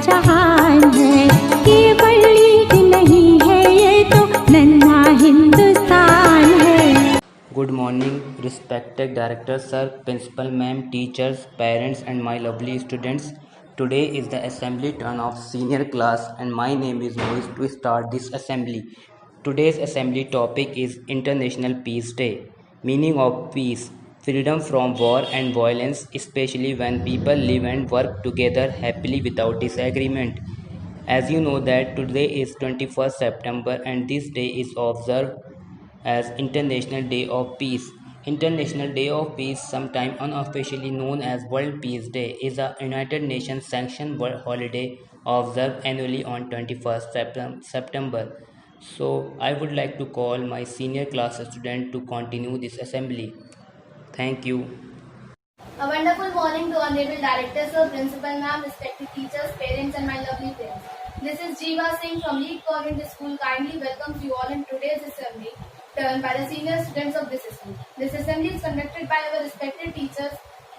जहान है, केवल लीड नहीं है ये तो नन्हा हिंदुस्तान है। Good morning, respected director sir, principal ma'am, teachers, parents and my lovely students. Today is the assembly turn of senior class and my name is Moise to start this assembly. Today's assembly topic is International Peace Day. Meaning of peace: freedom from war and violence, especially when people live and work together happily without disagreement. As you know that today is 21st September and this day is observed as International Day of Peace. International Day of Peace, sometimes unofficially known as World Peace Day, is a United Nations sanctioned world holiday observed annually on 21st September. So I would like to call my senior class student to continue this assembly. Thank you. A wonderful morning to Honorable Director Sir, Principal Ma'am, respected teachers, parents and my lovely friends. This is Jeeva Singh from Lead Convent School. Kindly welcomes you all in today's assembly turn by the senior students of this school. This assembly is conducted by our respected teachers,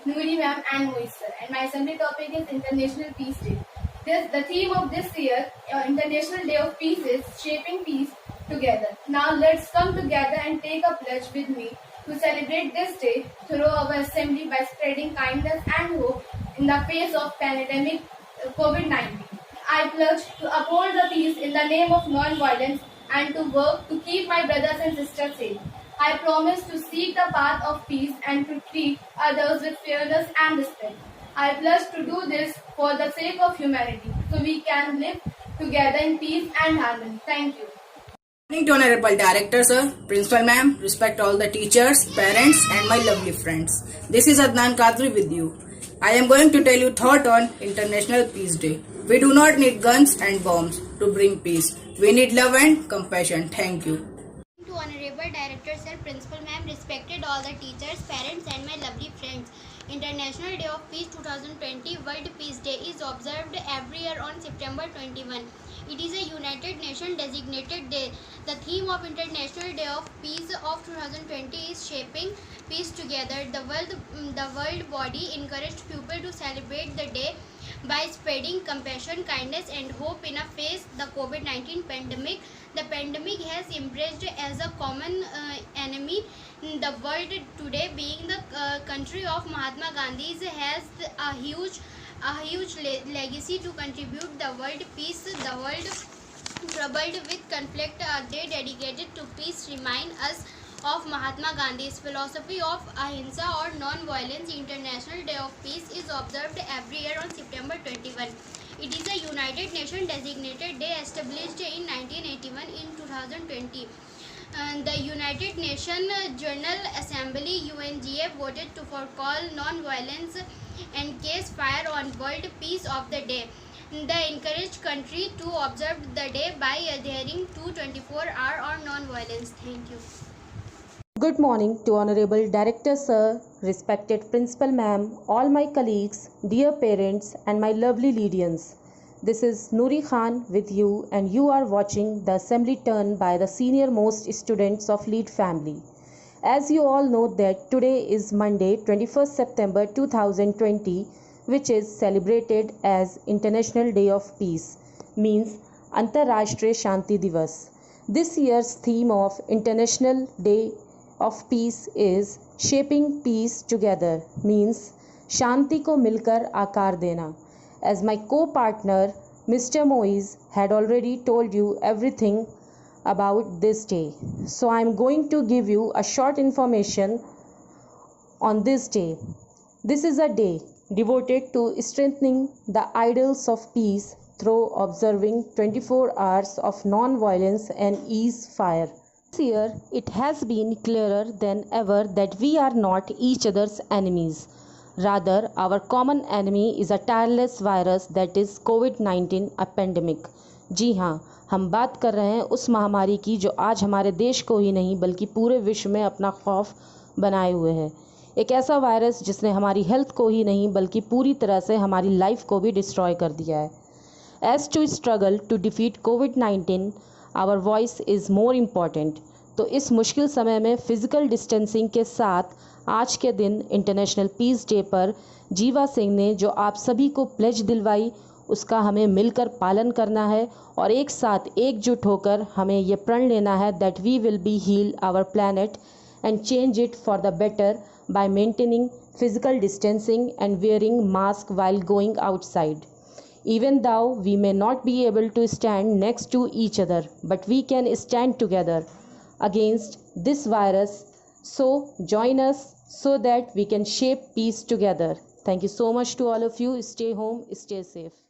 Noori Ma'am and Moise Sir. And my assembly topic is International Peace Day. The theme of this year, International Day of Peace, is Shaping Peace Together. Now let's come together and take a pledge with me to celebrate this day through our assembly by spreading kindness and hope in the face of pandemic COVID-19. I pledge to uphold the peace in the name of non-violence and to work to keep my brothers and sisters safe. I promise to seek the path of peace and to treat others with fairness and respect. I pledge to do this for the sake of humanity so we can live together in peace and harmony. Thank you. Good morning to Honorable Director Sir, Principal Ma'am, respect all the teachers, parents and my lovely friends. This is Adnan Kadri with you. I am going to tell you thought on International Peace Day. We do not need guns and bombs to bring peace. We need love and compassion. Thank you. To Honorable Director Sir, Principal Ma'am, respected all the teachers, parents and my lovely friends. International Day of Peace 2020 World Peace Day is observed every year on September 21. It is a United Nations designated day. The theme of International Day of Peace of 2020 is Shaping Peace Together. The world body encouraged people to celebrate the day by spreading compassion, kindness and hope in a face the COVID-19 pandemic. The pandemic has embraced as a common enemy. The world today, being the country of Mahatma Gandhi, has a huge legacy to contribute the world peace. The world troubled with conflict, a day dedicated to peace remind us of Mahatma Gandhi's philosophy of ahimsa or non-violence. International Day of Peace is observed every year on September 21. It is a United Nations designated day established in 1981 in 2020. The United Nations General Assembly UNGA voted to forcall non-violence and case fire on World Peace of the Day. They encouraged countries to observe the day by adhering to 24-hour or non-violence. Thank you. Good morning to Honorable Director Sir, respected Principal Ma'am, all my colleagues, dear parents and my lovely Lydians. This is Noori Khan with you and you are watching the assembly turn by the senior most students of Lead family. As you all know that today is Monday 21st September 2020, which is celebrated as International Day of Peace, means Antarrashtriya Shanti Divas. This year's theme of International Day of Peace is Shaping Peace Together, means Shanti ko milkar aakar dena. As my co-partner Mr. Moise had already told you everything about this day, so I am going to give you a short information on this day. This is a day devoted to strengthening the ideals of peace through observing 24 hours of non-violence and ceasefire. This year, it has been clearer than ever that we are not each other's enemies. Rather, our common enemy is a tireless virus that is COVID-19, a pandemic. जी हाँ, हम बात कर रहे हैं उस महामारी की जो आज हमारे देश को ही नहीं बल्कि पूरे विश्व में अपना खौफ बनाए हुए है। एक ऐसा वायरस जिसने हमारी हेल्थ को ही नहीं बल्कि पूरी तरह से हमारी लाइफ को भी डिस्ट्रॉय कर दिया है। As to struggle to defeat COVID-19, our voice is more important. तो इस मुश्किल समय में फिजिकल डिस्टेंसिंग के साथ आज के दिन इंटरनेशनल पीस डे पर जीवा सिंह ने जो आप सभी को प्लेज दिलवाई उसका हमें मिलकर पालन करना है और एक साथ एकजुट होकर हमें ये प्रण लेना है that we will be heal our planet and change it for the better by maintaining physical distancing and wearing mask while going outside. Even though we may not be able to stand next to each other, but we can stand together against this virus. So join us so that we can shape peace together. Thank you so much to all of you. Stay home, stay safe.